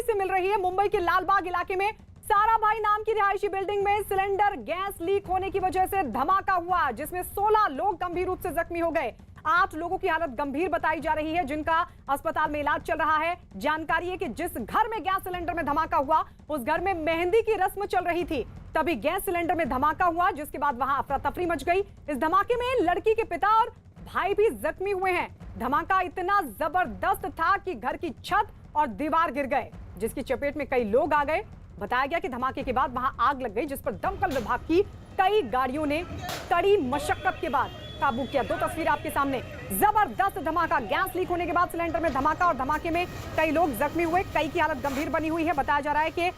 मुंबई से मिल रही है। मुंबई के लालबाग इलाके में साराभाई नाम की रिहायशी बिल्डिंग में सिलेंडर गैस लीक होने की वजह से धमाका हुआ, जिसमें 16 लोग गंभीर रूप से जख्मी हो गए। 8 लोगों की हालत गंभीर बताई जा रही है, जिनका अस्पताल में इलाज चल रहा है। जानकारी है कि जिस घर में गैस सिलेंडर में धमाका हुआ, उस घर में मेहंदी की रस्म चल रही थी। तभी गैस सिलेंडर में धमाका हुआ, जिसके बाद वहां अफरा तफरी मच गई। इस धमाके में लड़की के पिता और भाई भी जख्मी हुए हैं। धमाका इतना जबरदस्त था कि घर की छत और दीवार गिर गए, जिसकी चपेट में कई लोग आ गए। बताया गया कि धमाके के बाद वहां आग लग गई, जिस पर दमकल विभाग की कई गाड़ियों ने कड़ी मशक्कत के बाद काबू किया। 2 तस्वीर आपके सामने। जबरदस्त धमाका, गैस लीक होने के बाद सिलेंडर में धमाका और धमाके में कई लोग जख्मी हुए, कई की हालत गंभीर बनी हुई है। बताया जा रहा है कि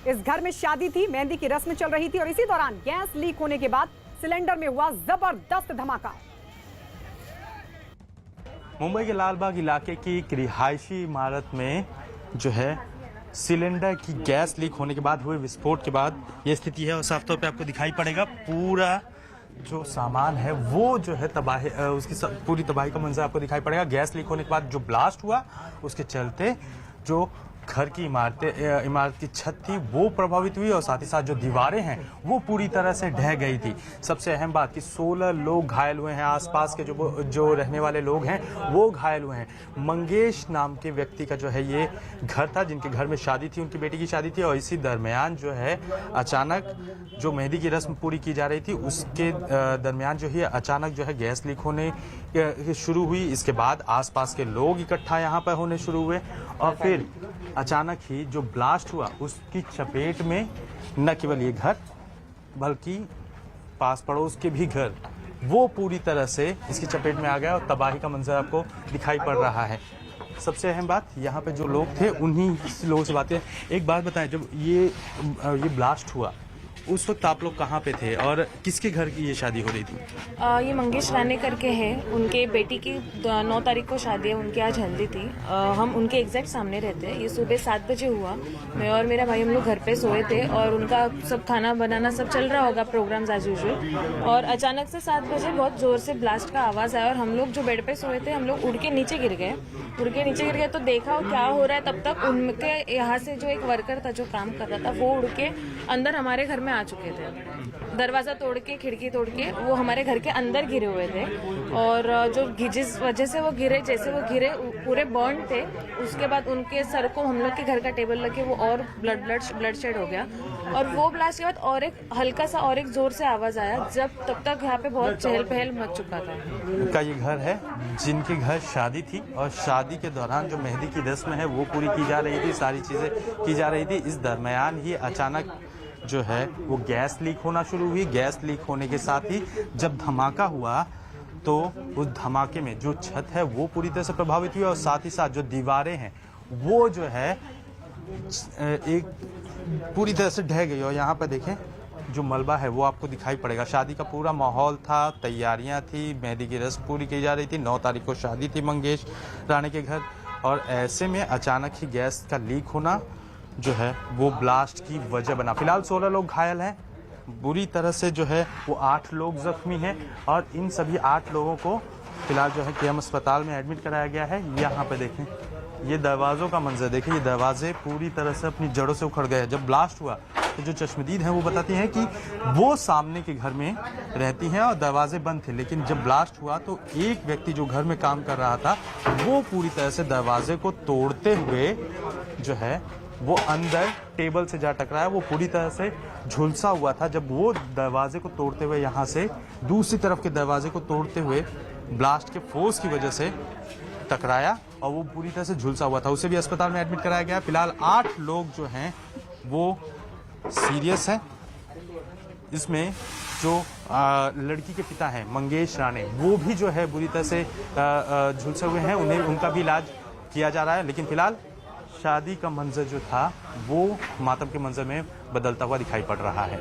इस घर में शादी थी, मेहंदी की रस्म चल रही थी और इसी दौरान गैस लीक होने के बाद सिलेंडर में हुआ जबरदस्त धमाका। मुंबई के लालबाग इलाके की एक रिहायशी इमारत में जो है सिलेंडर की गैस लीक होने के बाद हुए विस्फोट के बाद ये स्थिति है और साफ तौर पे आपको दिखाई पड़ेगा पूरा जो सामान है वो जो है तबाही, उसकी पूरी तबाही का मंजर आपको दिखाई पड़ेगा। गैस लीक होने के बाद जो ब्लास्ट हुआ उसके चलते जो घर की इमारत की छत थी वो प्रभावित हुई और साथ ही साथ जो दीवारें हैं वो पूरी तरह से ढह गई थी। सबसे अहम बात कि 16 लोग घायल हुए हैं। आसपास के जो रहने वाले लोग हैं वो घायल हुए हैं। मंगेश नाम के व्यक्ति का जो है ये घर था, जिनके घर में शादी थी, उनकी बेटी की शादी थी और इसी दरमियान जो है अचानक जो मेहंदी की रस्म पूरी की जा रही थी उसके दरमियान जो है अचानक जो है गैस लीक होने शुरू हुई। इसके बाद आसपास के लोग इकट्ठा यहाँ पर होने शुरू हुए और फिर अचानक ही जो ब्लास्ट हुआ उसकी चपेट में न केवल ये घर बल्कि पास पड़ोस के भी घर वो पूरी तरह से इसकी चपेट में आ गया और तबाही का मंजर आपको दिखाई पड़ रहा है। सबसे अहम बात यहाँ पे जो लोग थे उन्हीं लोगों से बातें। एक बात बताएं, जब ये ब्लास्ट हुआ उस वक्त आप लोग कहाँ पे थे और किसके घर की ये शादी हो रही थी? ये मंगेश राणे करके हैं, उनके बेटी की 9 तारीख को शादी है, उनकी आज हल्दी थी। हम उनके एग्जैक्ट सामने रहते हैं। ये सुबह 7 बजे हुआ। मैं और मेरा भाई हम लोग घर पे सोए थे और उनका सब खाना बनाना सब चल रहा होगा, प्रोग्राम्स एज यूजुअल। और अचानक से 7 बजे बहुत जोर से ब्लास्ट का आवाज़ आया और हम लोग जो बेड पे सोए थे हम लोग उड़ के नीचे गिर गए। तो देखा क्या हो रहा है, तब तक उनके यहाँ से जो एक वर्कर था जो काम कर रहा था वो उड़ के अंदर हमारे घर में आ चुके थे। दरवाजा तोड़ के, खिड़की तोड़ के वो हमारे घर के अंदर गिरे हुए थे और जो जिस वजह से वो गिरे, जैसे वो गिरे पूरे बर्न थे। उसके बाद उनके सर को हम लोग के घर का टेबल लगे वो और ब्लड शेड हो गया और वो ब्लास्ट के बाद और एक हल्का सा और एक जोर से आवाज आया। जब तब तक यहाँ पे बहुत चहल पहल मच चुका था। उनका ये घर है जिनके घर शादी थी और शादी के दौरान जो मेहंदी की रस्म है वो पूरी की जा रही थी, सारी चीजें की जा रही थी। इस दरमियान ही अचानक जो है वो गैस लीक होना शुरू हुई। गैस लीक होने के साथ ही जब धमाका हुआ तो उस धमाके में जो छत है वो पूरी तरह से प्रभावित हुई और साथ ही साथ जो दीवारें हैं वो जो है एक पूरी तरह से ढह गई। और यहाँ पर देखें जो मलबा है वो आपको दिखाई पड़ेगा। शादी का पूरा माहौल था, तैयारियां थी, मेहंदी की रस्म पूरी की जा रही थी। 9 तारीख को शादी थी मंगेश राणे के घर और ऐसे में अचानक ही गैस का लीक होना जो है वो ब्लास्ट की वजह बना। फिलहाल 16 लोग घायल हैं, बुरी तरह से जो है वो 8 लोग जख्मी हैं और इन सभी 8 लोगों को फिलहाल जो है केएम अस्पताल में एडमिट कराया गया है। यहाँ पे देखें ये दरवाज़ों का मंजर देखें, ये दरवाजे पूरी तरह से अपनी जड़ों से उखड़ गए। जब ब्लास्ट हुआ तो जो चश्मदीद हैं वो बताती हैं कि वो सामने के घर में रहती हैं और दरवाजे बंद थे, लेकिन जब ब्लास्ट हुआ तो एक व्यक्ति जो घर में काम कर रहा था वो पूरी तरह से दरवाजे को तोड़ते हुए जो है वो अंदर टेबल से जा टकराया। वो पूरी तरह से झुलसा हुआ था। जब वो दरवाजे को तोड़ते हुए यहाँ से दूसरी तरफ के दरवाजे को तोड़ते हुए ब्लास्ट के फोर्स की वजह से टकराया और वो पूरी तरह से झुलसा हुआ था। उसे भी अस्पताल में एडमिट कराया गया। फिलहाल 8 लोग जो हैं वो सीरियस हैं। इसमें जो लड़की के पिता हैं मंगेश राणे वो भी जो है बुरी तरह से झुलसे हुए हैं, उनका भी इलाज किया जा रहा है। लेकिन फिलहाल शादी का मंजर जो था वो मातम के मंजर में बदलता हुआ दिखाई पड़ रहा है।